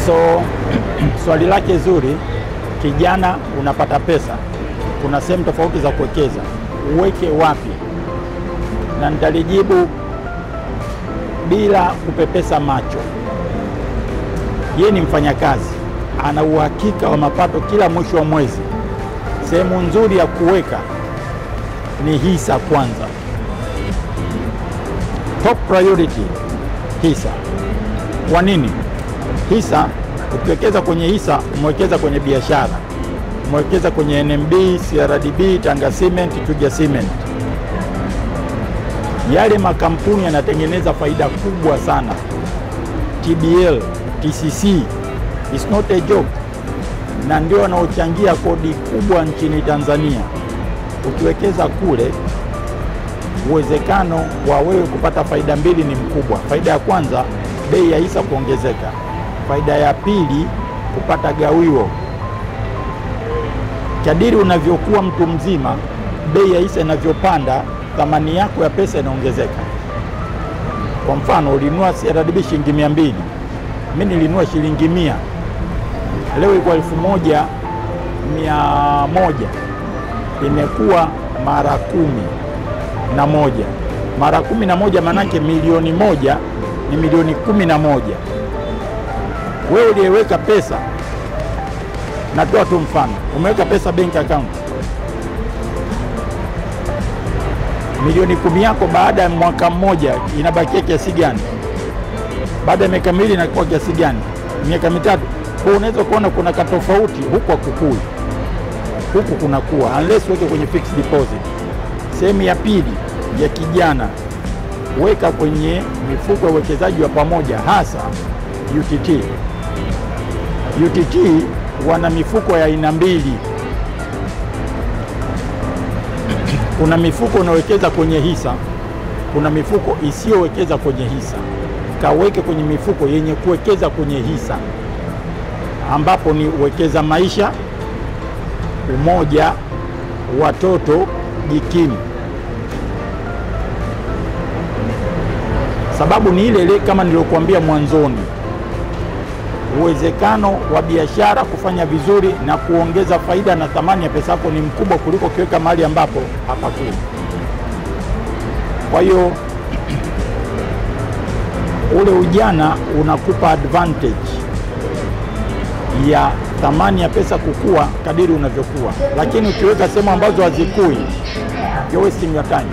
So swali lake zuri, kijana unapata pesa, kuna sehemu tofauti za kuwekeza, uweke wapi? Na nitalijibu bila kupepesa macho. Yeye ni mfanyakazi, ana uhakika wa mapato kila mwisho wa mwezi. Sehemu nzuri ya kuweka ni hisa kwanza. Top priority hisa. Kwa nini? Hisa, ukiwekeza kwenye hisa, umewekeza kwenye biashara. Umewekeza kwenye NMB, CRDB, Tanga Cement, Twiga Cement. Yale makampuni yanatengeneza faida kubwa sana. TBL, TCC, it's not a joke. Na ndio wanaochangia kodi kubwa nchini Tanzania. Ukiwekeza kule, uwezekano wa wewe kupata faida mbili ni mkubwa. Faida ya kwanza, bei ya hisa kuongezeka. Faida ya pili, kupata gawio. Kadiri unavyokuwa mtu mzima, bei ya hisa inavyopanda, thamani yako ya pesa inaongezeka. Kwa mfano, ulinunua CRDB shilingi 200, mimi nilinunua shilingi 100. Leo iko 1100, imekuwa mara 11. Mara 11 manake milioni 1 ni milioni 11. Wewe uliyeweka pesa, natoa tu mfano, umeweka pesa bank account, milioni 10 yako baada ya mwaka mmoja inabakia kiasi gani? Baada ya miaka miwili inakuwa kiasi gani? Miaka mitatu. Kwa unaweza kuona kuna katofauti huku hakukui, huku kunakuwa, unless weke kwenye fixed deposit. Sehemu ya pili ya kijana, weka kwenye mifuko ya uwekezaji wa pamoja, hasa UTT. UTT wana mifuko ya aina mbili. Kuna mifuko unawekeza kwenye hisa, kuna mifuko isiyowekeza kwenye hisa. Kaweke kwenye mifuko yenye kuwekeza kwenye hisa, ambapo ni Wekeza Maisha, Umoja, Watoto, Jikimu. Sababu ni ile ile kama niliokuambia mwanzoni. Uwezekano wa biashara kufanya vizuri na kuongeza faida na thamani ya pesa yako ni mkubwa kuliko kiweka mahali ambapo hapakui. Kwa hiyo ule ujana unakupa advantage ya thamani ya pesa kukua kadiri unavyokuwa. Lakini ukiweka sehemu ambazo hazikui, you're wasting your time.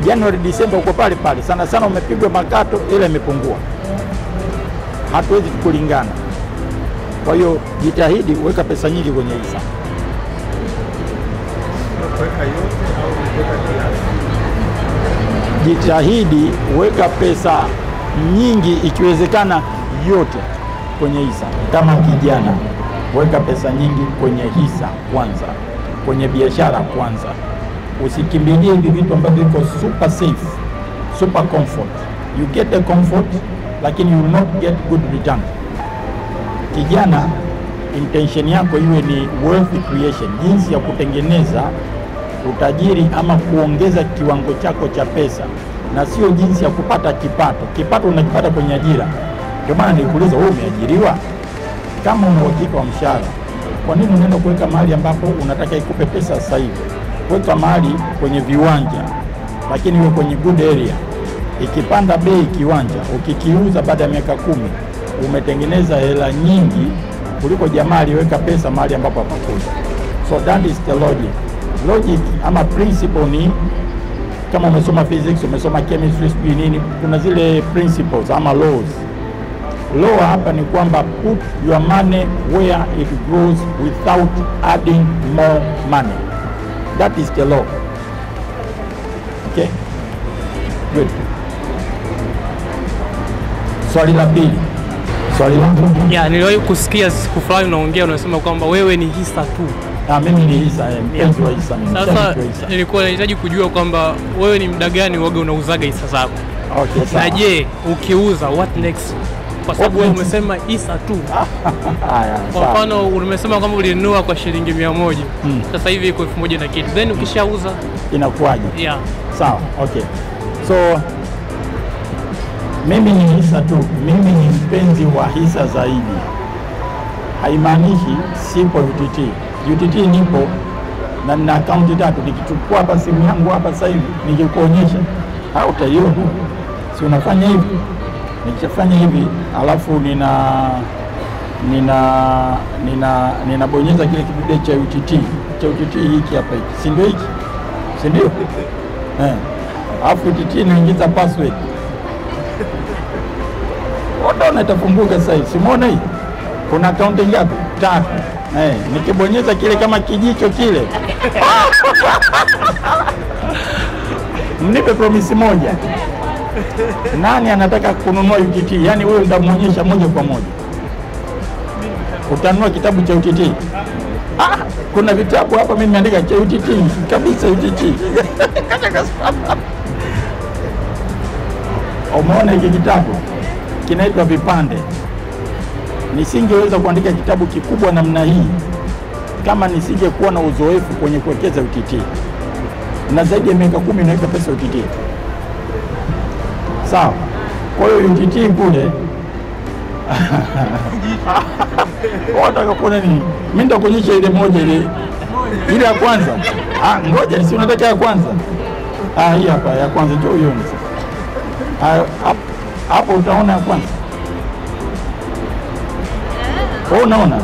January, December uko pale pale. Sana sana umepigwa makato, ile imepungua. Hatuwezi kulingana. Kwa hiyo jitahidi weka pesa nyingi kwenye hisa. Jitahidi weka pesa nyingi, ikiwezekana yote kwenye hisa. Kama kijana, weka pesa nyingi kwenye hisa kwanza, kwenye biashara kwanza. Usikimbilie hivi vitu ambavyo viko super safe, super comfort. You get the comfort, lakini you will not get good return. Kijana, intention yako iwe ni wealth creation, jinsi ya kutengeneza utajiri ama kuongeza kiwango chako cha pesa, na sio jinsi ya kupata kipato. Kipato unakipata kwenye ajira. Ndio maana nilikuuliza, wewe umeajiriwa? Kama una uhakika wa mshahara, kwa nini unaenda kuweka mahali ambapo unataka ikupe pesa sasa hivi? Weka mahali kwenye viwanja, lakini iwe kwenye good area. Ikipanda bei kiwanja, ukikiuza baada ya miaka 10, umetengeneza hela nyingi kuliko jamaa aliyeweka pesa mahali ambapo hapakuja. So that is the logic. Logic ama principle ni kama umesoma physics, umesoma chemistry, sijui nini, kuna zile principles ama laws. Law hapa ni kwamba put your money where it grows without adding more money. That is the law. Okay? Good. Swali la pili. Swali langu. Niliwahi kusikia siku fulani unaongea, unasema kwamba wewe ni hisa tu. Mimi ni hisa, mpenzi wa hisa. Sasa nilikuwa nahitaji kujua kwamba wewe ni muda gani waga unauzaga hisa zako? Okay, sawa. Na je, ukiuza what next? Kwa sababu wewe umesema hisa tu. Kwa mfano umesema kwamba ulinunua kwa shilingi 100. Sasa hivi iko 1000 na kitu. Then ukishauza inakuwaje? Yeah. Sawa, okay. So mimi ni hisa tu. Mimi ni mpenzi wa hisa zaidi. haimaanishi sipo UTT. UTT nipo na nina akaunti 3. Nikichukua hapa simu yangu hapa sasa hivi nikikuonyesha, au utaiona. Si unafanya hivi, nikifanya hivi alafu ninabonyeza kile kidude cha UTT hiki hapa hiki, si ndio hiki, si ndio? Alafu UTT naingiza password, utaona itafunguka sasa hivi. Simuona hii kuna akaunti ngapi? 3. Nikibonyeza kile kama kijicho kile mnipe promise moja, nani anataka kununua UTT? Yani wewe nitamuonyesha moja kwa moja. Utanunua kitabu cha UTT? Kuna vitabu hapa mimi nimeandika cha UTT kabisa, UTT. Umeona hiki kitabu kinaitwa Vipande. Nisingeweza kuandika kitabu kikubwa namna hii kama nisingekuwa na uzoefu kwenye kuwekeza UTT, na zaidi ya miaka 10 naweka pesa UTT. Sawa. Kwa hiyo UTT kule wataka kuona nini? Mimi nitakuonyesha ile moja, ile ya kwanza. Ngoja, si unataka ya kwanza? Hii hapa ya kwanza, njoo uione sasa. Hapo utaona ya kwanza. Unaona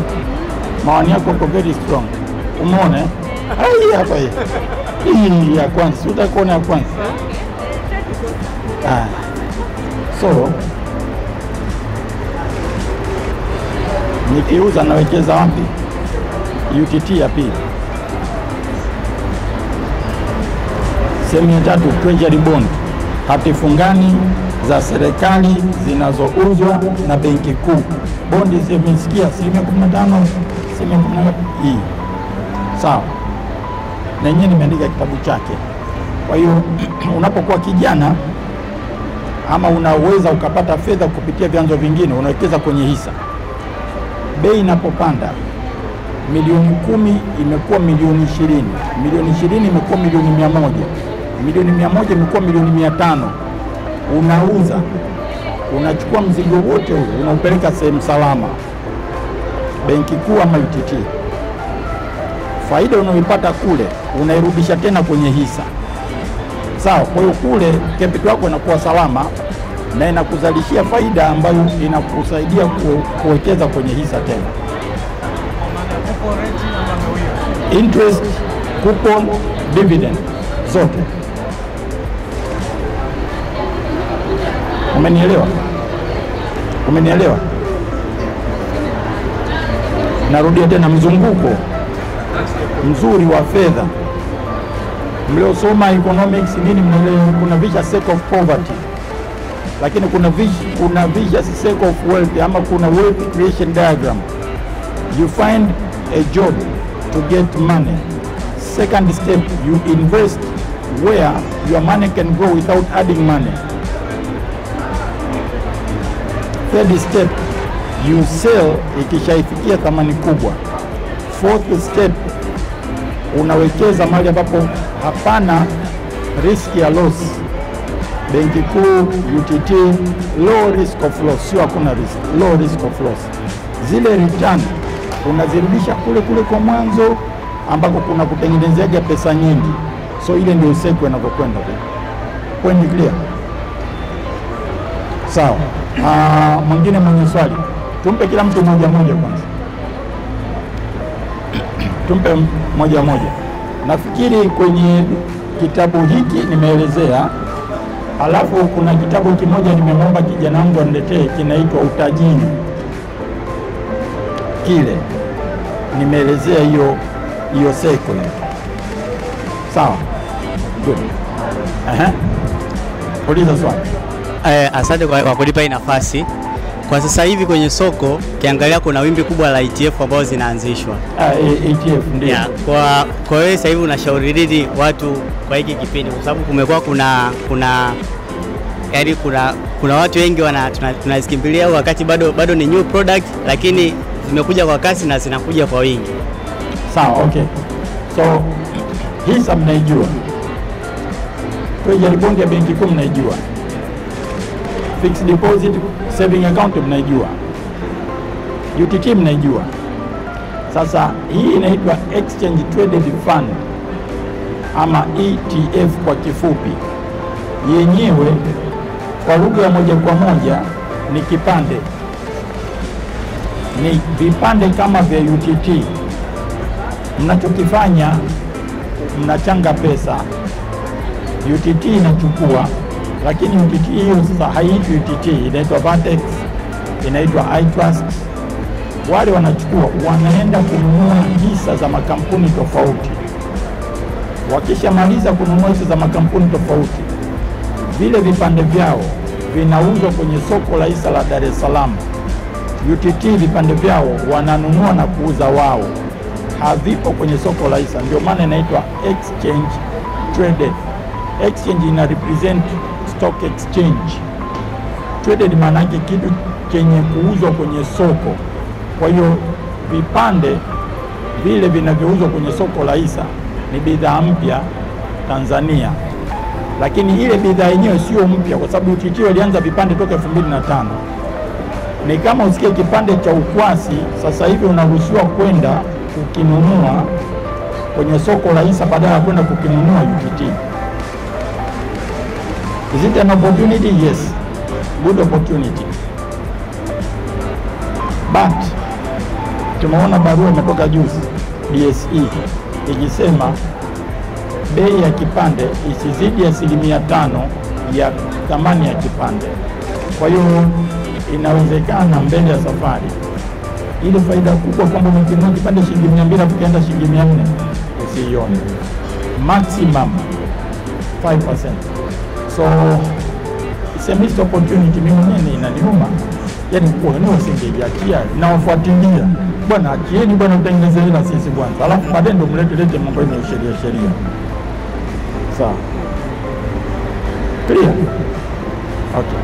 maoni yako iko very strong. Umeona? Hii hapa hii ya kwanza, utakuona ya kwanza. So nikiuza nawekeza wapi? UTT ya pili. Sehemu ya 3, treasury bond, hati fungani za serikali zinazouzwa na benki kuu. Bondi zimesikia 15%, 10%. Hii sawa, na yenyewe nimeandika kitabu chake. Kwa hiyo unapokuwa kijana ama unaweza ukapata fedha kupitia vyanzo vingine, unawekeza kwenye hisa. Bei inapopanda, milioni 10 imekuwa milioni 20, milioni 20 imekuwa milioni 100, milioni 100 imekuwa milioni 500. Unauza, unachukua mzigo wote ule unaupeleka sehemu salama, benki kuu ama UTT. Faida unayoipata kule unairudisha tena kwenye hisa. Sawa. Kwa hiyo kule capital yako inakuwa salama na inakuzalishia faida ambayo inakusaidia kuwekeza kwenye hisa tena. Interest, coupon, dividend zote. Umenielewa? Umenielewa? Narudia tena, mzunguko mzuri wa fedha. Mliosoma economics nini mnaelewa? Kuna vicious circle of poverty, lakini kuna vicious circle of wealth, ama kuna wealth creation diagram. You find a job to get money. Second step, you invest where your money can grow without adding money. Third step, you sell ikishaifikia thamani kubwa. Fourth step, unawekeza mahali ambapo hapana risk ya loss. Benki kuu, UTT, low risk of loss, sio hakuna risk, low risk of loss. Zile return unazirudisha kule kule kwa mwanzo ambako kuna kutengenezeaga pesa nyingi. So ile ndio cycle inapokwenda. Point clear? Sawa. Mwingine mwenye swali, tumpe kila mtu moja moja kwanza. Tumpe moja moja. Nafikiri kwenye kitabu hiki nimeelezea, alafu kuna kitabu kimoja nimemwomba kijana wangu aniletee, kinaitwa Utajiri. Kile nimeelezea hiyo cycle. Sawa? Good. Uliza swali. Asante kwa kunipa hii nafasi. Kwa sasa hivi kwenye soko kiangalia kuna wimbi kubwa la ETF ambazo zinaanzishwa. ETF ndio. Yeah, kwa wewe sasa hivi unashauri nini watu kwa hiki kipindi, kwa sababu kumekuwa kuna watu wengi tunazikimbilia wakati bado ni new product, lakini zimekuja kwa kasi na zinakuja kwa wingi. Sawa, okay. So hisa mnaijua. Treasury bond ya benki kuu mnaijua. Fixed deposit saving account mnaijua. UTT mnaijua. Sasa hii inaitwa Exchange Traded Fund ama ETF kwa kifupi. Yenyewe kwa lugha ya moja kwa moja ni kipande, ni vipande kama vya UTT. Mnachokifanya, mnachanga pesa, UTT inachukua, lakini UTT hiyo sasa haiitwi UTT, inaitwa Vertex, inaitwa iTrust. Wale wanachukua, wanaenda kununua hisa za makampuni tofauti. Wakishamaliza kununua hisa za makampuni tofauti, vile vipande vyao vinauzwa kwenye soko la hisa la Dar es Salaam. UTT vipande vyao wananunua na kuuza wao, havipo kwenye soko la hisa. Ndio maana inaitwa exchange traded. Exchange ina represent stock exchange. Traded maana yake kitu chenye kuuzwa kwenye soko. Kwa hiyo vipande vile vinavyouzwa kwenye soko la hisa ni bidhaa mpya Tanzania, lakini ile bidhaa yenyewe sio mpya, kwa sababu UTT walianza vipande toka 2005. Ni kama usikie kipande cha ukwasi sasa hivi unaruhusiwa kwenda kukinunua kwenye soko la hisa badala ya kwenda kukinunua UTT. Is it an opportunity? Yes, good opportunity. But tumeona barua imetoka juzi DSE ikisema bei ya kipande isizidi 5% ya thamani ya kipande. Kwa hiyo inawezekana mbele ya safari ile faida kubwa kwamba umekinunua kipande shilingi 200 ukienda shilingi 400 usiione. Maximum 5%. So it's a missed opportunity. Mimi mwenyewe inaniuma, yaani kwa nini usingejiachia na wafuatilia bwana, achieni bwana, mtengeneze hela sisi kwanza, alafu baadaye ndio mlete mambo yenu ya sheria. Sawa, clear? Okay.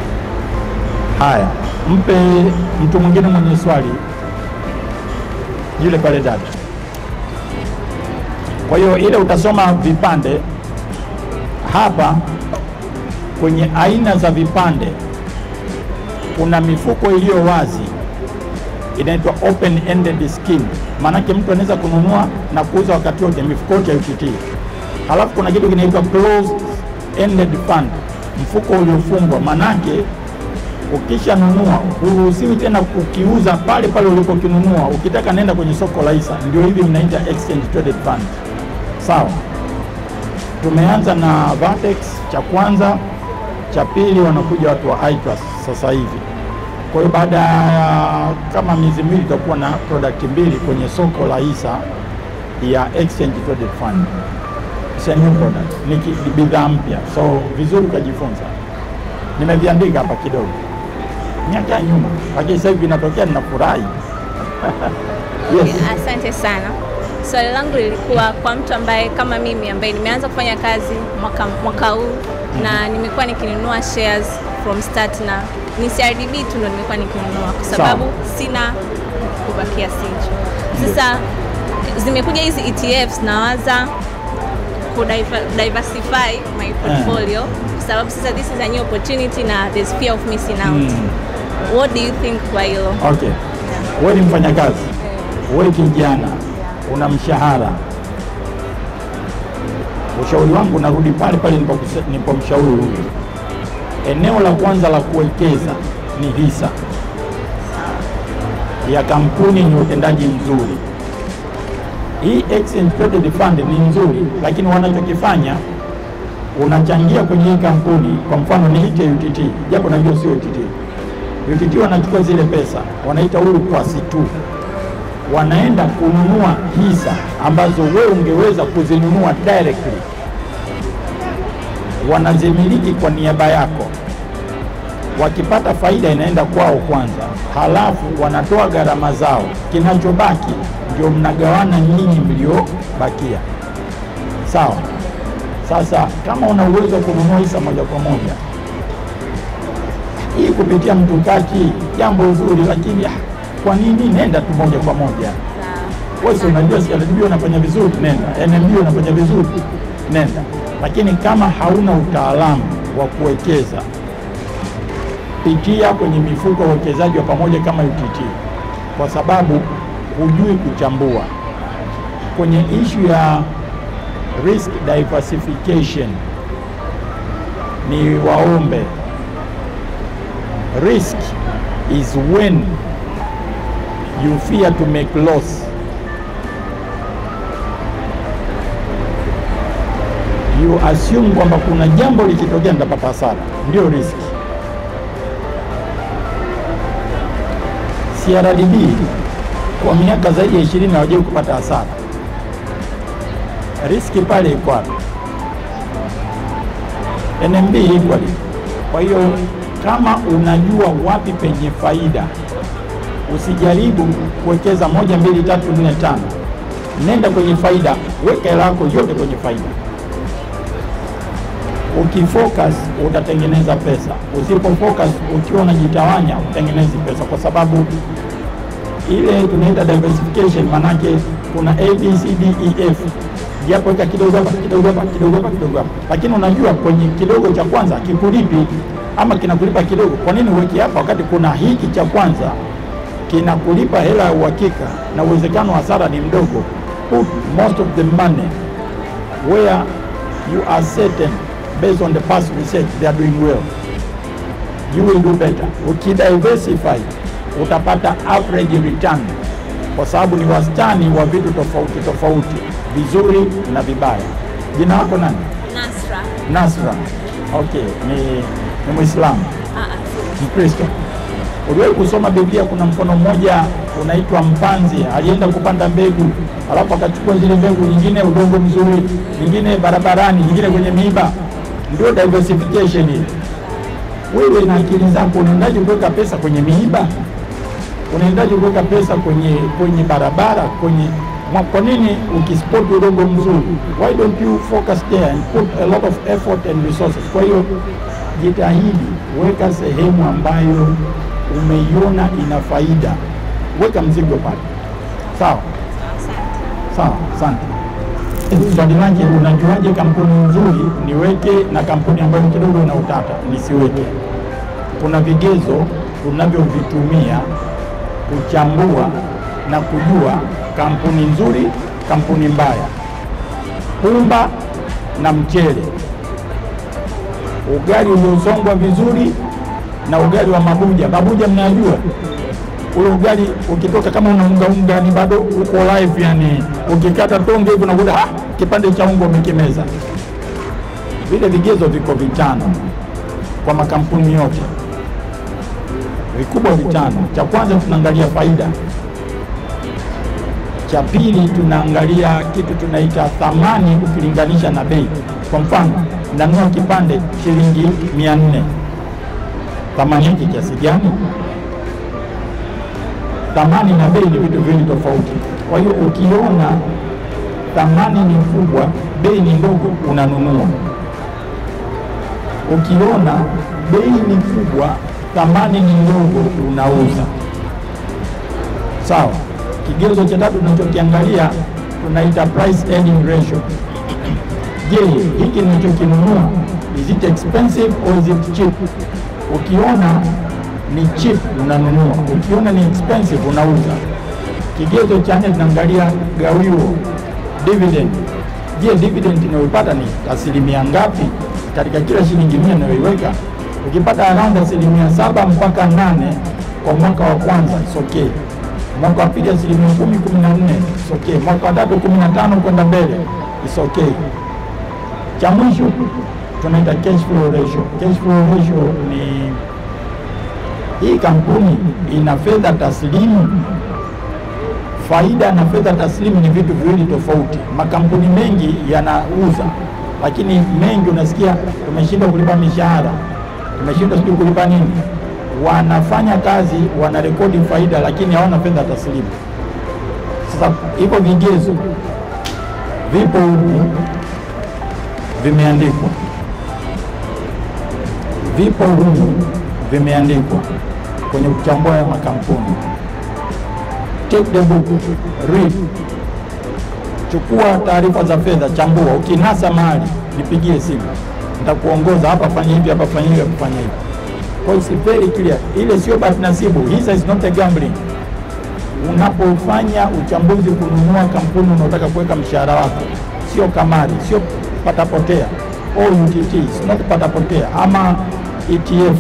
Haya, mpe mtu mwingine mwenye swali, yule pale dada. Kwa hiyo ile utasoma vipande hapa. Kwenye aina za vipande kuna mifuko iliyo wazi inaitwa open ended scheme. Maanake mtu anaweza kununua na kuuza wakati wote, mifuko yote ya UTT. Halafu kuna kitu kinaitwa closed ended fund, mfuko uliofungwa. Maanake ukishanunua huruhusiwi tena kukiuza pale pale ulipokinunua. Ukitaka nenda kwenye soko la hisa. Ndio hivi mnaita exchange traded fund. Sawa, tumeanza na Vertex cha kwanza, cha pili wanakuja watu wa iTrust sasa hivi. Kwa hiyo baada ya kama miezi miwili tutakuwa na product mbili kwenye soko la hisa ya exchange traded fund. It's a new product, ni bidhaa mpya, so vizuri ukajifunza. Nimeviandika hapa kidogo miaka ya nyuma, lakini sasa hivi vinatokea, ninafurahi. Yes. Asante sana. Swali langu lilikuwa kwa mtu ambaye kama mimi ambaye nimeanza kufanya kazi mwaka huu na nimekuwa nikinunua shares from start, na ni CRDB tu ndo nimekuwa nikinunua kwa sababu sina kubakia sicho. Sasa zimekuja hizi ETFs, nawaza ku diversify my portfolio kwa sababu sasa this is a new opportunity na there's fear of missing out. What do you think kwa hilo? Okay. Wewe ni mfanyakazi, wewe kijana, una mshahara. Ushauri wangu narudi pale pale nilipomshauri huyu. Eneo la kwanza la kuwekeza ni hisa ya kampuni yenye utendaji mzuri. Hii exchange traded fund ni nzuri, lakini wanachokifanya unachangia kwenye hii kampuni. Kwa mfano niite UTT, japo najua sio UTT. UTT wanachukua zile pesa, wanaita huru kwasi tu, wanaenda kununua hisa ambazo wewe ungeweza kuzinunua directly. Wanazimiliki kwa niaba yako. Wakipata faida inaenda kwao kwanza, halafu wanatoa gharama zao. Kinachobaki ndio mnagawana nyinyi mliobakia. Sawa? Sasa kama una uwezo kununua hisa moja kwa moja, hii kupitia mtukaki jambo zuri, lakini kwa nini nenda tu moja kwa moja? Wewe unajua CRDB unafanya vizuri, nenda. NMB unafanya vizuri, nenda. Lakini kama hauna utaalamu wa kuwekeza, pitia kwenye mifuko ya uwekezaji wa pamoja kama UTT, kwa sababu hujui kuchambua. Kwenye issue ya risk diversification, ni waombe, risk is when you fear to make loss. You assume kwamba kuna jambo likitokea nitapata hasara, ndio risk. CRDB kwa miaka zaidi ya 20 hawajai kupata hasara. Riski pale iko wapi? NMB equally. Kwa hiyo kama unajua wapi penye faida, usijaribu kuwekeza 1 2 3 4 5. Nenda kwenye faida, weka hela yako yote kwenye faida. Ukifocus utatengeneza pesa. Usipofocus ukiwa unajitawanya utengenezi pesa, kwa sababu ile tunaita diversification, manake kuna A B C D E F. Japo weka kidogo hapa, kidogo hapa, kidogo hapa, kidogo hapa. Lakini unajua kwenye kidogo cha kwanza kikulipi ama kinakulipa kidogo. Kwa nini uweke hapa wakati kuna hiki cha kwanza kinakulipa hela ya uhakika na uwezekano wa hasara ni mdogo? Put most of the money where you are certain based on the past research they are doing well. You will do better. Ukidiversify utapata average return, kwa sababu ni wastani wa vitu tofauti tofauti, vizuri na vibaya. Jina lako nani? Nasra. Nasra. Okay, ni Muislamu? Mkristo. Uliwahi kusoma Biblia, kuna mfano mmoja unaitwa mpanzi, alienda kupanda mbegu, alafu akachukua zile mbegu, nyingine udongo mzuri, nyingine barabarani, nyingine kwenye miiba. Ndio diversification hii. Wewe na akili zako unaendaje kuweka pesa kwenye miiba? Unaendaje kuweka pesa kwenye barabara, kwa nini ukispot udongo mzuri? Why don't you focus there and put a lot of effort and resources? Kwa hiyo jitahidi, weka sehemu ambayo umeiona ina faida, weka mzigo pale. Sawa? Sawa, asante. Swali lake, unajuaje kampuni nzuri niweke na kampuni ambayo kidogo ina utata nisiweke? Kuna vigezo tunavyovitumia kuchambua na kujua kampuni nzuri, kampuni mbaya. Pumba na mchele, ugali uliosongwa vizuri na ugali wa mabuja. Mabuja mnajua ule ugali ukitoka kama unaunga ni bado uko live, yani ukikata tonge hivi unakuta kipande cha ungo umekimeza. Vile vigezo viko 5 kwa makampuni yote, vikubwa 5. Cha kwanza tunaangalia faida. Cha pili tunaangalia kitu tunaita thamani ukilinganisha na bei. Kwa mfano, nanunua kipande shilingi 400. Thamani yake kiasi gani? Thamani na bei ni vitu viwili tofauti. Kwa hiyo ukiona thamani ni kubwa, bei ni ndogo, unanunua. Ukiona bei ni kubwa, thamani ni ndogo, unauza. Sawa. Kigezo cha tatu tunachokiangalia tunaita price earning ratio. Je, hiki ninachokinunua is it expensive or is it cheap? Ukiona ni cheap unanunua, ukiona ni expensive unauza. Kigezo cha 4 tunaangalia gawio, dividend. Je, dividend inayopata ni asilimia ngapi katika kila shilingi 100 unayoiweka? Ukipata around asilimia 7 mpaka 8 kwa mwaka wa kwanza, it's okay. Mwaka wa pili asilimia 10, 14, it's okay. Mwaka wa tatu 15 kwenda mbele, it's okay. Cha mwisho tunaita cash flow ratio. Cash flow ratio ni hii kampuni ina fedha taslimu. Faida na fedha taslimu ni vitu viwili tofauti. Makampuni mengi yanauza, lakini mengi unasikia tumeshinda kulipa mishahara, tumeshinda sijui kulipa nini. Wanafanya kazi, wanarekodi faida, lakini hawana fedha taslimu. Sasa hivyo vigezo vipo huku vimeandikwa, vipo huku vimeandikwa kwenye kuchambua ya makampuni. Take the book, read, chukua taarifa za fedha, chambua. Ukinasa mahali nipigie simu, nitakuongoza hapa, fanya hivi, hapa fanya hivi, hapa fanya hivi. Kwa hiyo very clear, ile sio bahati nasibu. Hisa is not a gambling. unapofanya uchambuzi kununua kampuni unaotaka kuweka mshahara wako, sio kamari, sio patapotea. OUTT is not patapotea, ama ETF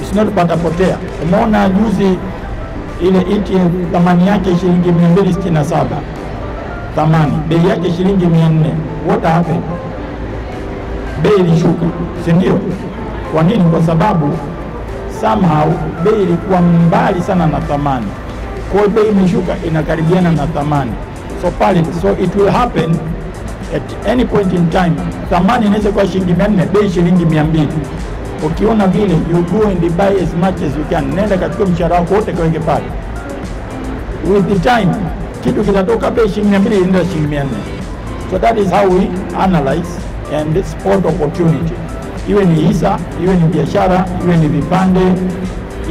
is not patapotea. Umeona juzi ile ETF thamani yake shilingi 267, thamani bei yake shilingi 400. What happened? Bei ilishuka, si ndio? Kwa nini? Kwa sababu somehow bei ilikuwa mbali sana na thamani. Kwa hiyo bei imeshuka, inakaribiana na thamani. So it will happen at any point in time. Thamani inaweza kuwa shilingi 400, bei shilingi 200. Ukiona vile, you go and buy as much as you can. Nenda katika mshahara wako wote kaweke pale. With the time, kitu kitatoka bei shilingi 200 inaenda shilingi 400. So that is how we analyze and spot opportunity. Iwe ni hisa, iwe ni biashara, iwe ni vipande,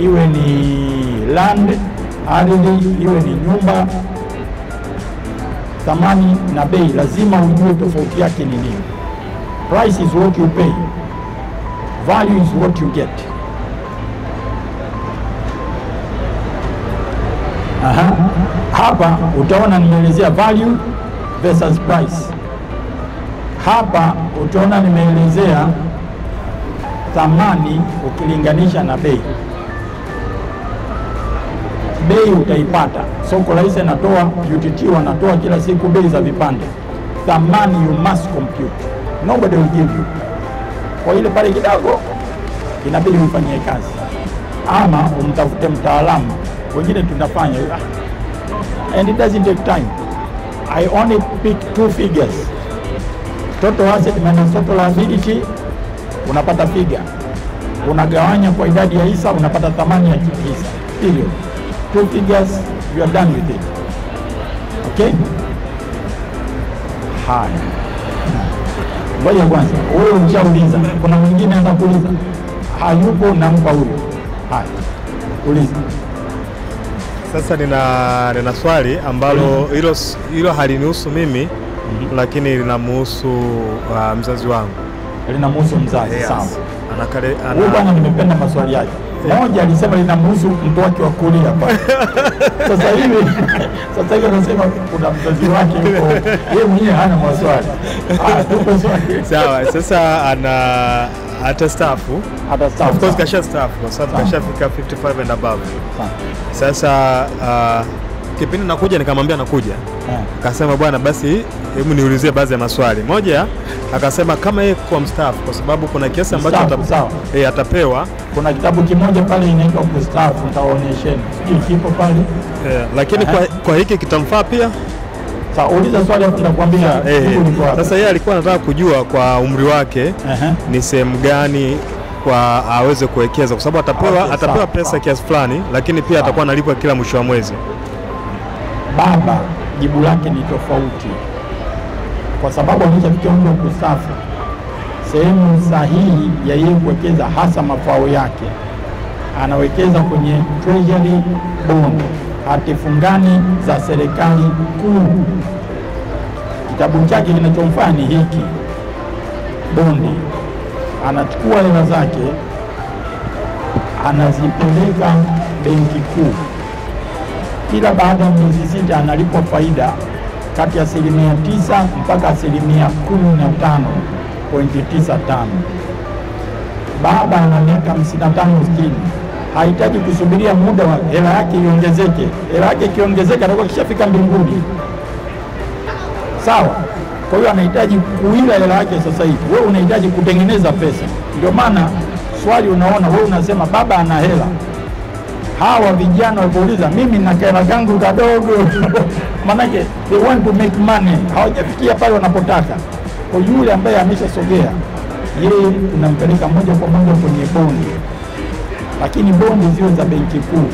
iwe ni land, ardhi, iwe ni nyumba, thamani na bei lazima ujue tofauti yake ni nini. Price is what you pay, value is what you get. Hapa utaona nimeelezea value versus price. Hapa utaona nimeelezea thamani ukilinganisha na bei. Bei utaipata, soko la hisa inatoa, UTT wanatoa kila siku bei za vipande. Thamani you must compute, nobody will give you. Kwa ile pale kidogo inabidi ufanye kazi, ama umtafute mtaalamu. Wengine tunafanya and it doesn't take time. I only pick 2 figures, total asset minus total liability, unapata figure, unagawanya kwa idadi ya hisa, unapata thamani ya hisa. Period. 2 figures, you are done with it. Okay? Haya. Ngoja kwanza, wewe unauliza, kuna mwingine anakuuliza? Hayupo, nampa huyo. Haya. Uliza. Sasa nina swali ambalo hilo halinihusu mimi, lakini linamhusu mzazi wangu. Linamhusu mzazi, yes. Sawa. Huyu bwana nimependa maswali yake. Moja alisema linamhusu mtu wake wa kulia pale. Sasa hivi anasema kuna mzazi wake huko. Yeye mwenyewe hana maswali. Tupe swali. Sawa, sasa atastaafu. Of course kasha staafu kwa sababu kashafika 55 and above. Sasa kipindi nakuja nikamwambia nakuja. Akasema bwana basi hebu niulizie baadhi ya maswali. Moja akasema kama yeye kwa mstaafu, kwa sababu kuna kiasi ambacho atapewa. Kuna kitabu kimoja pale inaitwa Kustaafu, nitawaonyesheni. Sijui kipo pale. Lakini kwa hiki kitamfaa pia. Sasa uliza swali hapo nitakwambia. Sasa yeye alikuwa anataka kujua kwa umri wake ni sehemu gani kwa aweze kuwekeza, kwa sababu atapewa pesa kiasi fulani, lakini pia atakuwa analipwa kila mwisho wa mwezi. Baba jibu lake ni tofauti, kwa sababu anafikia umri wa kustaafu. Sehemu sahihi ya yeye kuwekeza hasa mafao yake, anawekeza kwenye treasury bond, hati fungani za serikali kuu. Kitabu chake kinachomfanya ni hiki, bondi. Anachukua hela zake anazipeleka benki kuu, kila baada ya miezi 6 analipwa faida kati ya 9% mpaka 15.95. Baba ana miaka 55-60, hahitaji kusubiria muda wa hela yake iongezeke. Hela yake ikiongezeka atakuwa kishafika mbinguni. Sawa? Kwa hiyo anahitaji kuila hela yake sasa hivi. Wewe unahitaji kutengeneza pesa. Ndio maana swali unaona wewe unasema baba ana hela. Hawa vijana waliouliza mimi na hela yangu kadogo manake they want to make money, hawajafikia pale wanapotaka. Kwa yule ambaye ameshasogea, yeye unampeleka moja kwa moja kwenye bondi. Lakini bondi ziwe za benki kuu,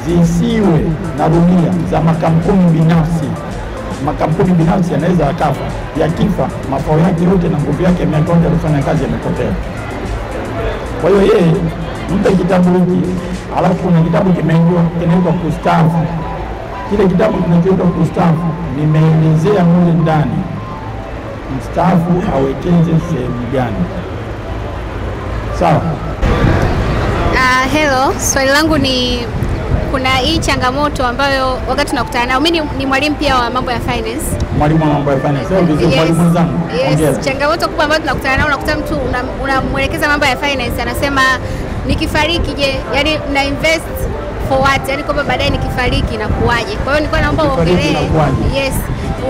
zisiwe na runia za makampuni binafsi. Makampuni binafsi yanaweza akafa, yakifa mafao yake yote na nguvu yake miaka yote alifanya kazi yamepotea. Kwa hiyo yeye mpe kitabu hiki, alafu kuna kitabu kinaitwa Kustaafu. Kile kitabu kinachoitwa Kustaafu nimeelezea mule ndani mstaafu awekeze sehemu gani. Sawa? Hello, swali langu ni kuna hii changamoto ambayo wakati tunakutana nao. Mimi ni mwalimu pia wa mambo ya finance. Mwalimu wa mambo ya finance. Sio vizuri mwalimu zangu. Yes, changamoto kubwa ambayo tunakutana nao, unakuta mtu unamuelekeza mambo ya finance anasema nikifariki je, yani na invest for what? Yani kwamba baadaye nikifariki inakuaje? Kwa hiyo nilikuwa naomba uongelee. Yes,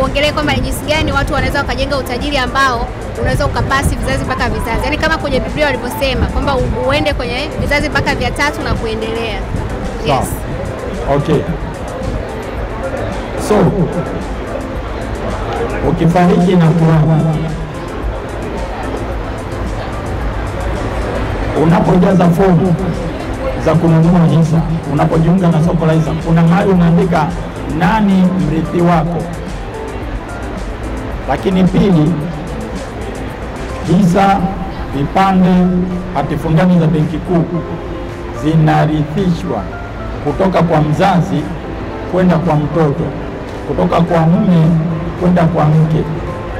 uongelee kwamba ni jinsi gani watu wanaweza wakajenga utajiri ambao unaweza ukapasi vizazi mpaka vizazi. Yaani kama kwenye Biblia walivyosema kwamba uende kwenye vizazi mpaka vya 3 na kuendelea. Yes. Okay. So, ukifariki na kuaga, unapojaza fomu za kununua hisa, unapojiunga na soko la hisa, kuna mahali unaandika nani mrithi wako. Lakini pili, hisa, vipande, hati fungani za benki kuu zinarithishwa kutoka kwa mzazi kwenda kwa mtoto, kutoka kwa mume kwenda kwa mke.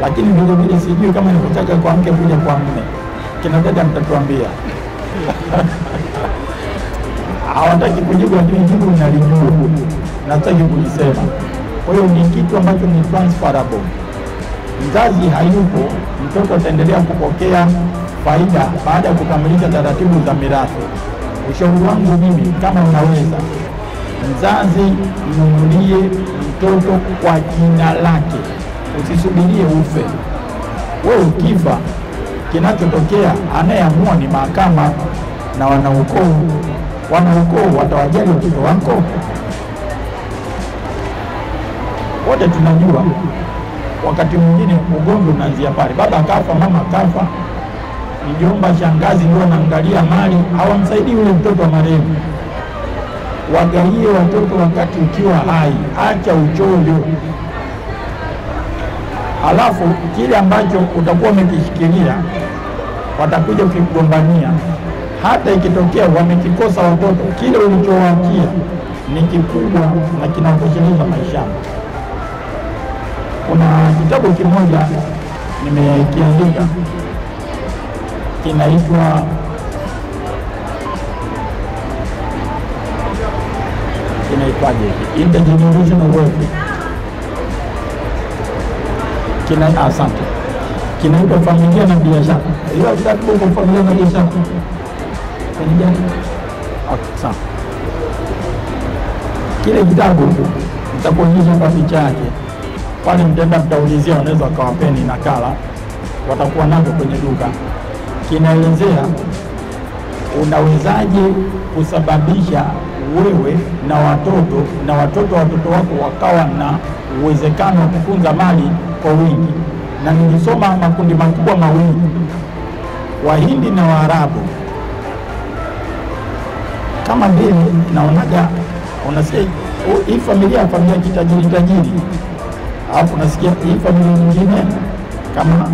Lakini vile vile sijui kama nikutaka kwa mke kuja kwa mume. Kina dada mtatuambia. Hawataki kujibu, lakini jibu nalijua, nataki kulisema. Kwa hiyo ni kitu ambacho ni transferable. Mzazi hayupo, mtoto ataendelea kupokea faida baada ya kukamilisha taratibu za mirathi. Ushauri wangu mimi, kama unaweza, mzazi mnunulie mtoto kwa jina lake, usisubirie ufe. Wewe ukifa, kinachotokea anayeamua ni mahakama na wanaukoo. Wanaukoo watawajali watoto wako? Wote tunajua wakati mwingine ugomvi unaanzia pale. Baba kafa, mama kafa, mjomba, shangazi ndio anaangalia mali, hawamsaidii yule mtoto wa marehemu. Wagaie watoto wakati ukiwa hai, acha uchoyo. Halafu kile ambacho utakuwa umekishikilia watakuja kukigombania. Hata ikitokea wamekikosa watoto, kile ulichowaachia ni kikubwa na kinatosheleza maishani. Kuna kitabu kimoja nimekiandika kinaitwa Intergenerational Wealth. Asante. Kinaitwa Familia na Biashara. Hiyo kitabu kwa familia na biashara. Sawa. Kile kitabu nitakuonyesha kwa picha yake. Pale mtenda mtaulizia, wanaweza wakawapeni nakala, watakuwa nazo kwenye duka. Kinaelezea unawezaje kusababisha wewe na watoto wako wakawa na uwezekano wa kutunza mali kwa wingi. Na nilisoma makundi makubwa mawili, Wahindi na Waarabu. Kama vile naonaga, unasikia hii familia kitajiri, alafu unasikia hii familia nyingine kama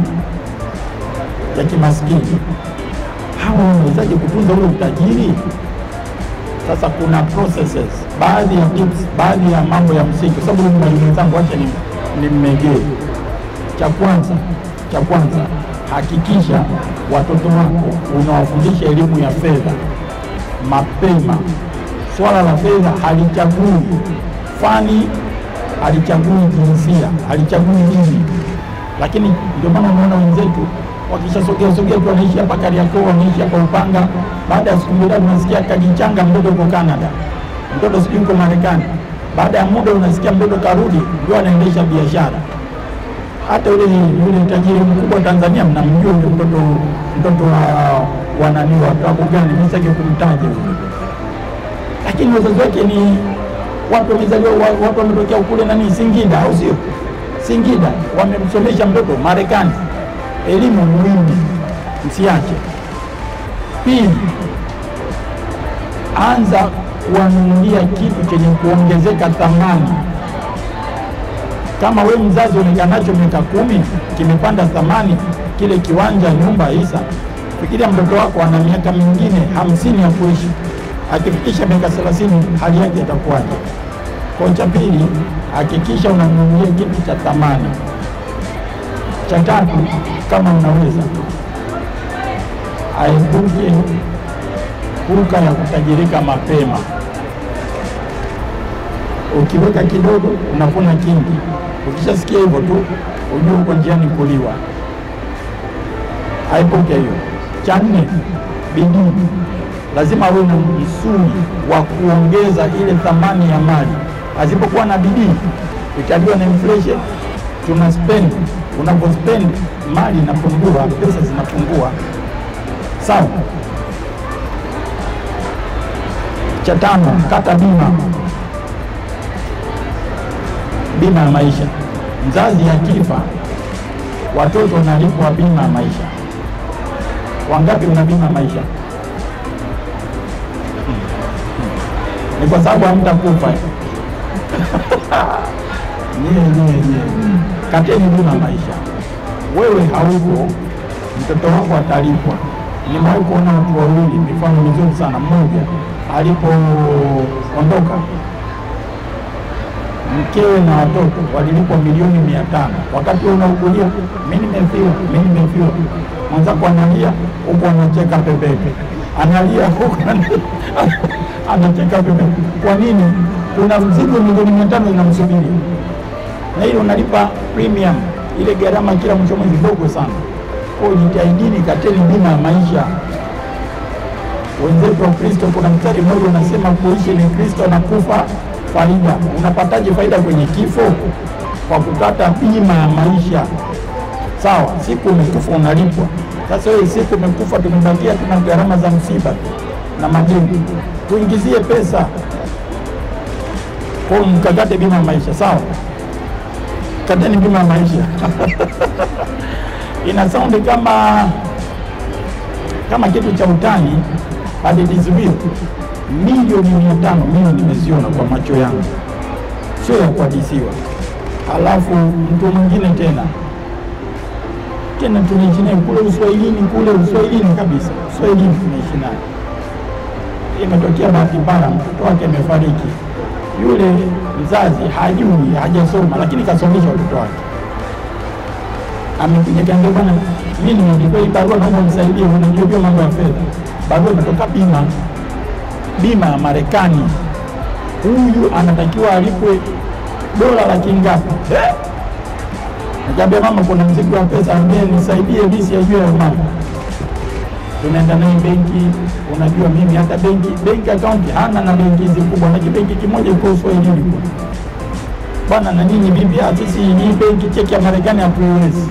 ya kimaskini. Hawa wanawezaje kutunza ule utajiri? Sasa kuna processes, baadhi ya tips, baadhi ya mambo ya msingi, kwa sababu ni mwalimu zangu, acha nimmegee. Cha kwanza, hakikisha watoto wako unawafundisha elimu ya fedha mapema. Swala la fedha halichagui fani, halichagui jinsia, halichagui dini. Lakini ndio maana unaona wenzetu wakishasogea tu, wanaishi hapa Kariakoo, wanaishi hapa Upanga, baada ya siku mbili unasikia kajichanga mtoto uko Canada, mtoto sijui uko Marekani. Baada ya muda unasikia mtoto karudi, ndio anaendesha biashara. Hata yule tajiri mkubwa Tanzania mnamjua mtoto wa nani, wa klabu gani, nisije kumtaja. Lakini wazazi wake ni watu wamezaliwa, watu wametokea kule nani, Singida, au sio? Singida wamemsomesha mtoto Marekani. Elimu muhimu, msiache. Pili, anza kuwanunulia kitu chenye kuongezeka thamani. Kama we mzazi unacho miaka 10 kimepanda thamani, kile kiwanja, nyumba, hisa, fikiria mtoto wako ana miaka mingine 50 ya kuishi. Akifikisha miaka 30 hali yake itakuwaje? Kwa cha pili, hakikisha unanunulia kitu cha thamani. Cha tatu, kama unaweza, aepuke huruka ya kutajirika mapema. Ukiweka kidogo unavuna kingi. Ukishasikia hivyo tu ujue uko njiani kuliwa. Haipoke hiyo. Cha nne, bidii. Lazima awe na msuli wa kuongeza ile thamani ya mali. Asipokuwa na bidii, ukiambiwa na inflation, tuna spend, unapospend mali inapungua, pesa zinapungua. Sawa. Cha tano, kata bima. Bima ya maisha. Mzazi akifa, watoto wanalipwa bima ya maisha. Wangapi una bima ya maisha? Ni kwa sababu hamtakufa. Kateni bima ya maisha. Wewe haupo, mtoto wako atalipwa. Nimewahi kuona watu wawili, mifano mizuri sana. Mmoja alipoondoka, mkewe na watoto walilipwa milioni 500. Wakati wewe unaugulia, mimi nimefiwa. Mwenzako analia huko, anacheka pepepe. Analia huko anacheka pepepe. Kwa nini? Kuna mzigo milioni 500 inamsubiri. Na hiyo unalipa premium, ile gharama kila mwisho mwezi dogo sana. Kwa hiyo jitahidini, kateni bima ya maisha. Wenzetu wa Kristo, kuna mstari mmoja unasema kuishi ni Kristo na kufa faida. Unapataje faida kwenye kifo? Kwa kukata bima ya maisha. Sawa, siku umekufa unalipwa. Sasa wewe siku umekufa, tumebakia tuna gharama za msiba na madeni. Tuingizie pesa kwa mkakate bima ya maisha. Sawa, kateni bima ya maisha. Ina sound kama kitu cha utani, but it is real. Milioni 500 mimi nimeziona kwa macho yangu, sio ya kuhadisiwa. Alafu mtu mwingine tena tunaishi naye kule Uswahilini kabisa. Uswahilini tunaishi naye. Imetokea bahati mbaya, mtoto wake amefariki. Yule mzazi hajui, hajasoma, lakini kasomesha watoto wake. Amekuja kaambia, bwana, mimi nimeandika hii barua, naomba msaidie, unajua mambo ya fedha. Barua imetoka bima ya Marekani. Huyu anatakiwa alipwe dola laki ngapi? Nikamwambia, mama, kuna mzigo wa pesa, ambie nisaidie lisi ya juu ya mama. Tunaenda naye benki. Unajua mimi hata benki account hana, na benki hizi kubwa, na benki kimoja iko Uswahilini. Bwana, na nini bibi, sisi hii benki cheki ya Marekani hatuwezi.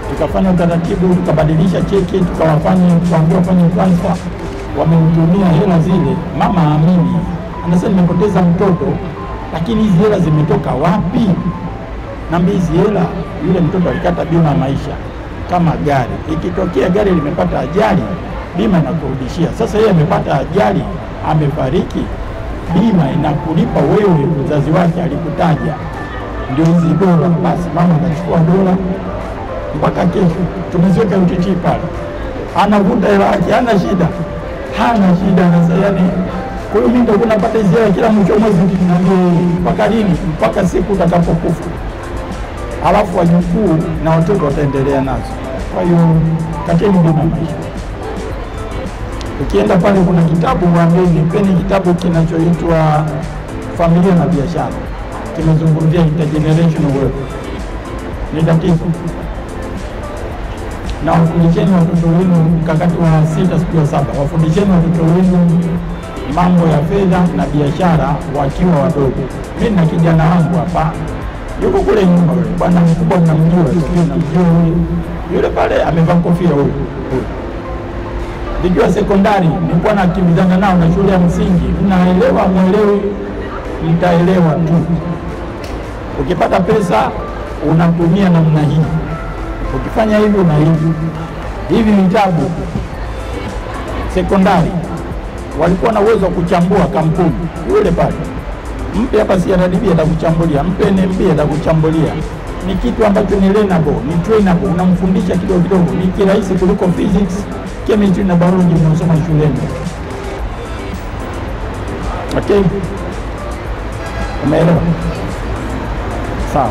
Tukafanya utaratibu, tukabadilisha cheki, tukaambia wafanye transfer. Wamemtumia hela zile. Mama amini, anasema nimepoteza mtoto, lakini hizi hela zimetoka wapi? Naambia hizi hela, yule mtoto alikata bima ya maisha kama gari. Ikitokea gari limepata ajali, bima inakurudishia. Sasa yeye amepata ajali, amefariki, bima inakulipa wewe, mzazi wake alikutaja, ndio hizi dola. Basi mama anachukua dola mpaka kesho, tumeziweka UTT pale, anavuta hela yake, hana shida. Sasa yani, kwa hiyo mimi ndio napata hizo hela kila mwisho mwezi, mpaka lini? Mpaka siku utakapokufa. Alafu wajukuu na watoto wataendelea nazo. Kwa hiyo kateni bima ya maisha. Ukienda pale kuna kitabu, mwambie nipeni kitabu kinachoitwa Familia na Biashara. Kimezungumzia intergenerational wealth. Ni tatizo. Na wafundisheni watoto wenu mkakati wa 6 siku ya 7. Wafundisheni watoto wenu mambo ya fedha na biashara wakiwa wadogo. Mimi na kijana wangu hapa, yuko kule nyuma, bwana mkubwa namjua, yule pale amevaa kofia huyo. Nikiwa sekondari nilikuwa nakimbizana nao na shule ya msingi. Mnaelewa mwelewi, mtaelewa tu. Ukipata pesa unatumia namna hii, ukifanya hivi na hivi. Vitabu sekondari walikuwa na uwezo wa kuchambua kampuni. Yule pale mpe hapa CRDB atakuchambulia, mpe NMB atakuchambulia. Ni kitu ambacho ni learnable, ni trainable, unamfundisha kidogo kidogo. Ni kirahisi kuliko physics, chemistry na biology unasoma shuleni. Okay, umeelewa? Sawa.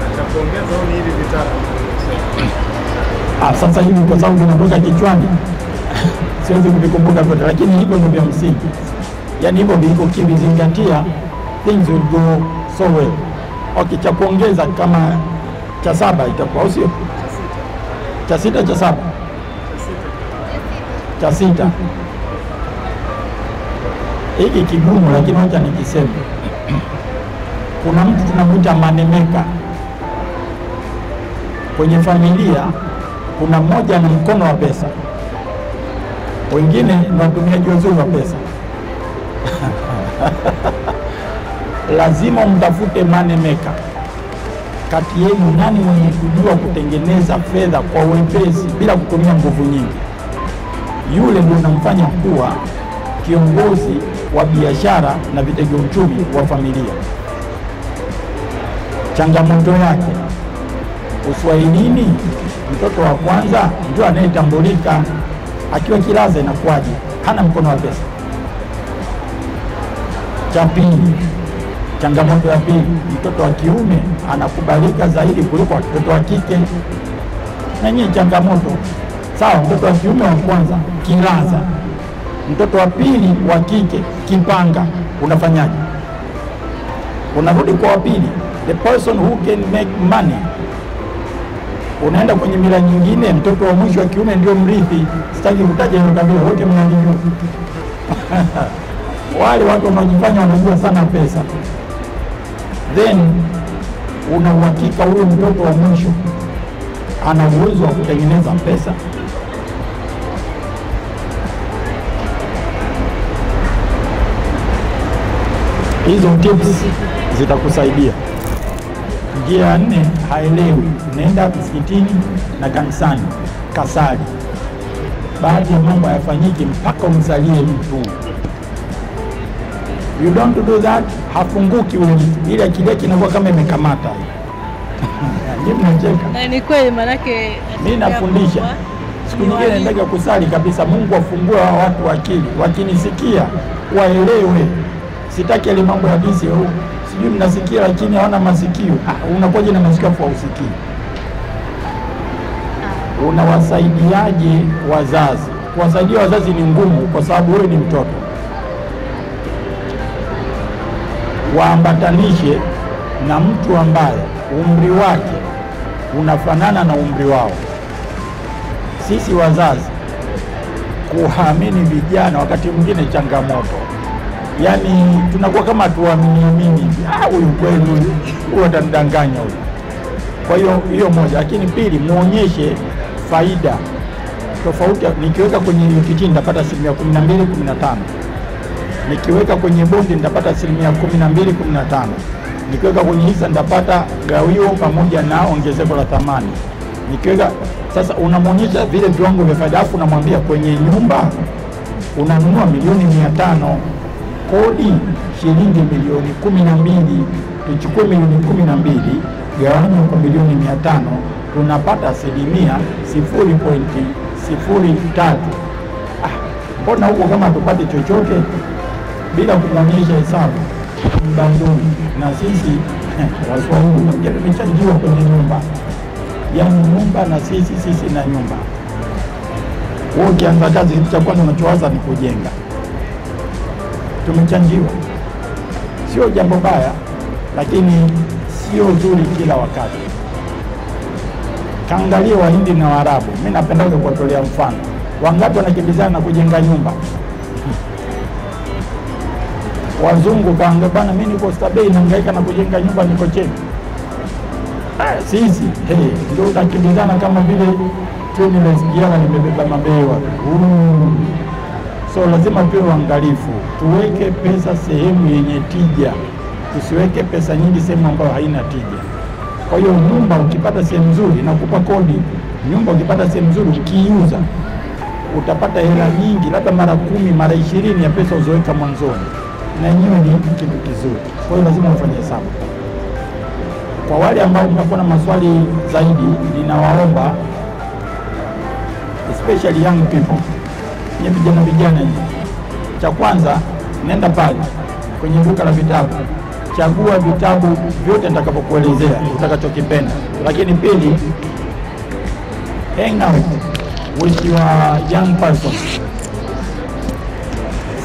Atakuongeza au ni hivi vitabu? Sasa hivi kwa sababu vinatoka kichwani siwezi kuvikumbuka vyote, lakini hivyo ndio vya msingi. Yaani hivyo viliko kivizingatia things will go so well. Okay, cha kuongeza kama cha 7 itakuwa, au sio? Cha 6 cha 7 cha 6 hiki kigumu, lakini wacha nikisema. Kuna mtu tunamuita manemeka kwenye familia. Kuna mmoja na mkono wa pesa, wengine ni watumiaji wazuri wa pesa. Lazima mtafute manemeka kati yenu. Nani mwenye kujua kutengeneza fedha kwa wepesi bila kutumia nguvu nyingi? Yule ndio unamfanya kuwa kiongozi wa biashara na vitega uchumi wa familia. Changamoto yake Uswahilini, mtoto wa kwanza ndio anayetambulika. Akiwa kilaza inakuwaje? Hana mkono wa pesa. Cha pili, changamoto ya pili, mtoto wa kiume anakubalika zaidi kuliko mtoto wa kike. Na nyinyi changamoto sawa, mtoto wa kiume wa kwanza kilaza, mtoto wa pili wa kike kipanga, unafanyaje? Unarudi kwa wa pili, the person who can make money. Unaenda kwenye mila nyingine, mtoto wa mwisho wa kiume ndio mrithi. Sitaki kutaja hiyo kabila, wote mnajua. Wale watu wanaojifanya wanajua sana pesa, then una uhakika huyo mtoto wa mwisho ana uwezo wa kutengeneza pesa? Hizo tips zitakusaidia. Njia ya 4, haelewi. Nenda msikitini na kanisani, kasali. Baadhi ya mambo hayafanyiki mpaka umsalie mtu. You don't do that, hafunguki ule mtu. Ile akili yake inakuwa kama imekamata. Ndio mnacheka. Ni kweli, manake mimi nafundisha. Siku nyingine naendaga kusali kabisa, Mungu afungue hao watu akili. Wakinisikia waelewe. Sitaki ile mambo ya disi au sijui mnasikia lakini hawana masikio. Unakoje na masikio kwa usikii? Unawasaidiaje wazazi? Kuwasaidia wazazi ni ngumu kwa sababu wewe ni mtoto. Waambatanishe na mtu ambaye umri wake unafanana na umri wao. Sisi wazazi kuhamini vijana wakati mwingine changamoto. Yaani tunakuwa kama tuamini, huyu kweli huyu atandanganya huyu. Kwa hiyo moja, lakini pili, muonyeshe faida tofauti. Nikiweka kwenye UTT nitapata 12-15. Nikiweka kwenye bondi nitapata 12-15. Nikiweka kwenye hisa nitapata gawio pamoja na ongezeko la thamani. Nikiweka sasa, unamwonyesha vile viwango vya faida, afu unamwambia kwenye nyumba unanunua milioni 500, kodi shilingi milioni 12, tuchukue milioni 12 gawanya kwa milioni 500, tunapata 0.03. Mbona huko kama tupate chochote bila kumwonyesha hesabu mbanduni? Na sisi Waswahili tumechangiwa kwenye nyumba, yaani nyumba na sisi na nyumba. Wewe ukianza kazi, kitu cha kwanza unachoanza ni kujenga. Tumechangiwa, sio jambo baya, lakini sio zuri kila wakati. Kaangalie Wahindi na Waarabu. Mimi napenda kuwatolea mfano. Wangapi wanakimbizana na kujenga nyumba? Wazungu kaanga bana, mimi niko Stabei nahangaika na kujenga nyumba, niko chini. Sisi ndio tunakimbizana kama vile treni la SGR limebeba mabewa. So lazima tuwe waangalifu, tuweke pesa sehemu yenye tija, tusiweke pesa nyingi sehemu ambayo haina tija. Kwa hiyo nyumba ukipata sehemu nzuri inakupa kodi. Nyumba ukipata sehemu nzuri ukiiuza utapata hela nyingi, labda mara 10 mara 20 ya pesa uzoweka mwanzoni, na yenyewe ni kitu kizuri. Kwa hiyo lazima ufanye hesabu. Kwa wale ambao mnakuwa na maswali zaidi, ninawaomba especially young people, nye vijana hivi, cha kwanza nenda pale kwenye duka la vitabu, chagua vitabu vyote nitakapokuelezea utakachokipenda. Lakini pili, hang out with your young person.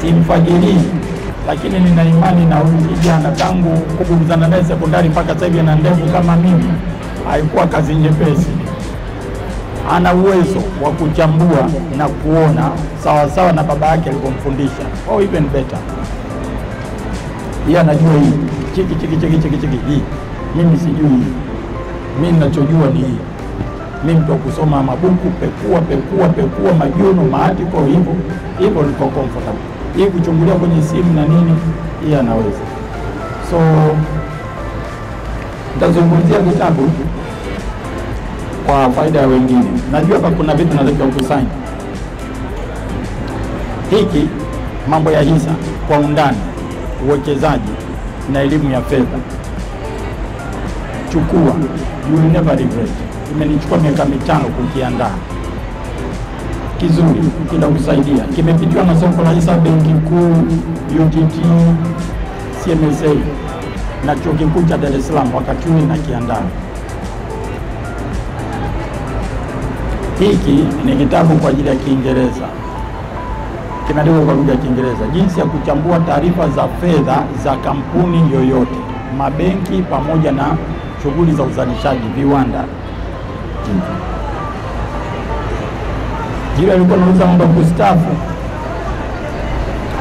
Simfagilii lakini nina imani na huyu kijana tangu kuguzana naye sekondari mpaka sasa hivi ana ndevu kama mimi, haikuwa kazi nyepesi. Ana uwezo wa kuchambua na kuona sawa sawa na baba yake alipomfundisha, or even better. Yeye anajua hii chiki hii, mimi sijui hii. Mimi ninachojua ni hii. Mimi mtu kusoma mabuku, pekua majuno, maandiko, hivyo niko comfortable. Hii kuchungulia kwenye simu na nini, yeye anaweza. So nitazungumzia kitabu kwa faida ya wengine. Najua hapa kuna vitu natakiwa kusaini. Hiki mambo ya hisa kwa undani, uwekezaji na elimu ya fedha. Chukua, you will never regret. Imenichukua miaka 5 kukiandaa. Kizuri, kitakusaidia. Kimepitiwa na soko la hisa Benki Kuu, UTT, CMSA na Chuo Kikuu cha Dar es Salaam wakati huu nakiandaa. Hiki ni kitabu kwa ajili ya Kiingereza. Kimeandikwa kwa lugha ya Kiingereza. Jinsi ya kuchambua taarifa za fedha za kampuni yoyote, mabenki pamoja na shughuli za uzalishaji, viwanda. Jira alikuwa anauza mambo kustaafu.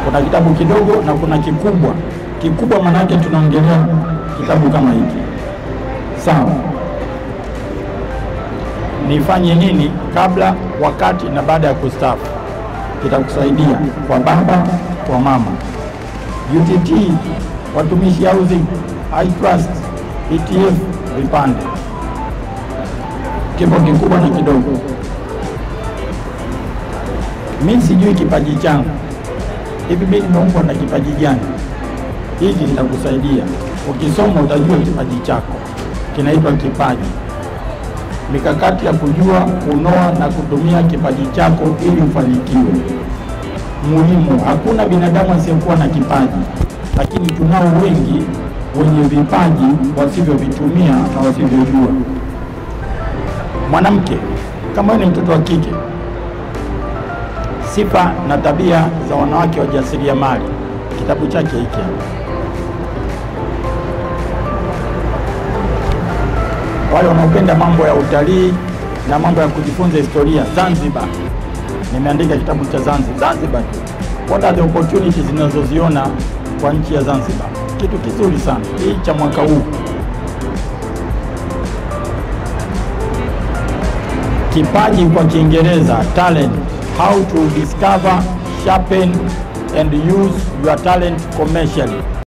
Kuna kitabu kidogo na kuna kikubwa. Kikubwa maana yake tunaongelea kitabu kama hiki. Sawa. Nifanye nini kabla, wakati na baada ya kustaafu? Kitakusaidia kwa baba, kwa mama. UTT, watumishi housing, iTrust, ETF, vipande. Kipo kikubwa na kidogo. Mimi sijui kipaji changu. Hivi mimi nimeumbwa na kipaji gani? Hiki kitakusaidia. Ukisoma utajua kipaji chako. Kinaitwa kipaji. Mikakati ya kujua, kunoa na kutumia kipaji chako ili ufanikiwe. Muhimu, hakuna binadamu asiyekuwa na kipaji, lakini tunao wengi wenye vipaji wasivyovitumia na wasivyojua. Mwanamke, kama ni mtoto wa kike, sifa na tabia za wanawake wajasiriamali, kitabu chake hiki hapa. Wale wanaopenda mambo ya utalii na mambo ya kujifunza historia, Zanzibar. Nimeandika kitabu cha Zanzibar. What are the opportunities zinazoziona kwa nchi ya Zanzibar? Kitu kizuri sana. Hii cha mwaka huu. Kipaji kwa Kiingereza, talent. How to discover, sharpen and use your talent commercially.